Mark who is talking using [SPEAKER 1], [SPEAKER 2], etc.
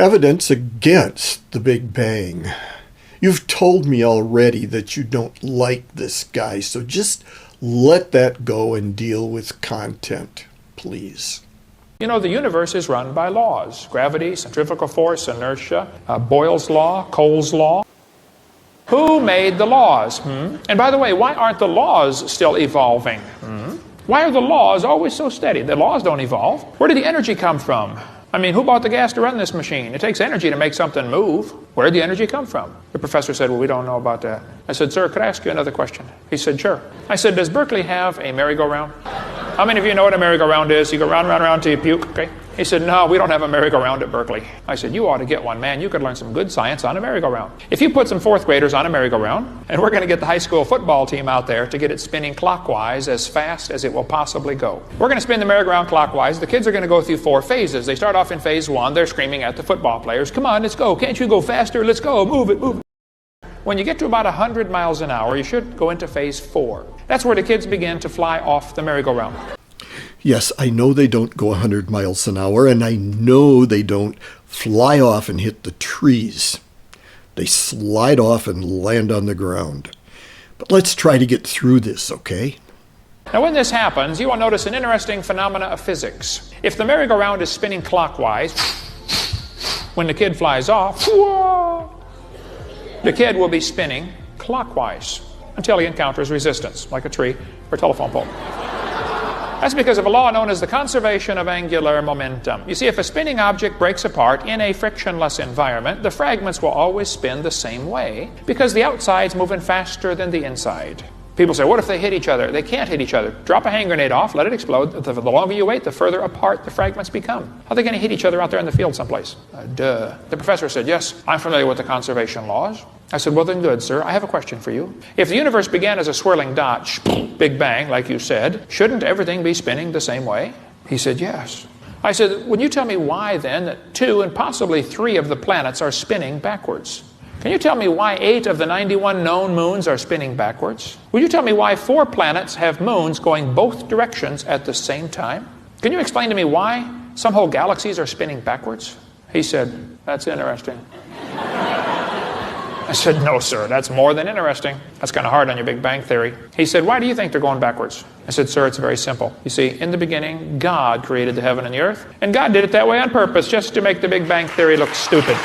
[SPEAKER 1] Evidence against the Big Bang. You've told me already that you don't like this guy, so just let that go and deal with content, please.
[SPEAKER 2] You know, the universe is run by laws. Gravity, centrifugal force, inertia, Boyle's law, Cole's law. Who made the laws? And by the way, why aren't the laws still evolving? Why are the laws always so steady? The laws don't evolve. Where did the energy come from? I mean, who bought the gas to run this machine? It takes energy to make something move. Where did the energy come from? The professor said, well, we don't know about that. I said, sir, could I ask you another question? He said, sure. I said, does Berkeley have a merry-go-round? How many of you know what a merry-go-round is? You go round, round, round till you puke, okay? He said, no, we don't have a merry-go-round at Berkeley. I said, you ought to get one, man. You could learn some good science on a merry-go-round. If you put some fourth graders on a merry-go-round, and we're going to get the high school football team out there to get it spinning clockwise as fast as it will possibly go. We're going to spin the merry-go-round clockwise. The kids are going to go through 4 phases. They start off in phase 1. They're screaming at the football players, come on, let's go. Can't you go faster? Let's go. Move it, move it. When you get to about 100 miles an hour, you should go into phase 4. That's where the kids begin to fly off the merry-go-round.
[SPEAKER 1] Yes, I know they don't go 100 miles an hour, and I know they don't fly off and hit the trees. They slide off and land on the ground. But let's try to get through this, okay?
[SPEAKER 2] Now when this happens, you will notice an interesting phenomena of physics. If the merry-go-round is spinning clockwise, when the kid flies off, the kid will be spinning clockwise until he encounters resistance, like a tree or a telephone pole. That's because of a law known as the conservation of angular momentum. You see, if a spinning object breaks apart in a frictionless environment, the fragments will always spin the same way because the outside's moving faster than the inside. People say, what if they hit each other? They can't hit each other. Drop a hand grenade off, let it explode. The longer you wait, the further apart the fragments become. How are they going to hit each other out there in the field someplace? Duh. The professor said, yes, I'm familiar with the conservation laws. I said, well then good, sir. I have a question for you. If the universe began as a swirling dot, Big Bang, like you said, shouldn't everything be spinning the same way? He said, yes. I said, would you tell me why then that 2 and possibly 3 of the planets are spinning backwards? Can you tell me why 8 of the 91 known moons are spinning backwards? Will you tell me why 4 planets have moons going both directions at the same time? Can you explain to me why some whole galaxies are spinning backwards? He said, that's interesting. I said, no, sir, that's more than interesting. That's kind of hard on your Big Bang theory. He said, why do you think they're going backwards? I said, sir, it's very simple. You see, in the beginning, God created the heaven and the earth, and God did it that way on purpose, just to make the Big Bang theory look stupid.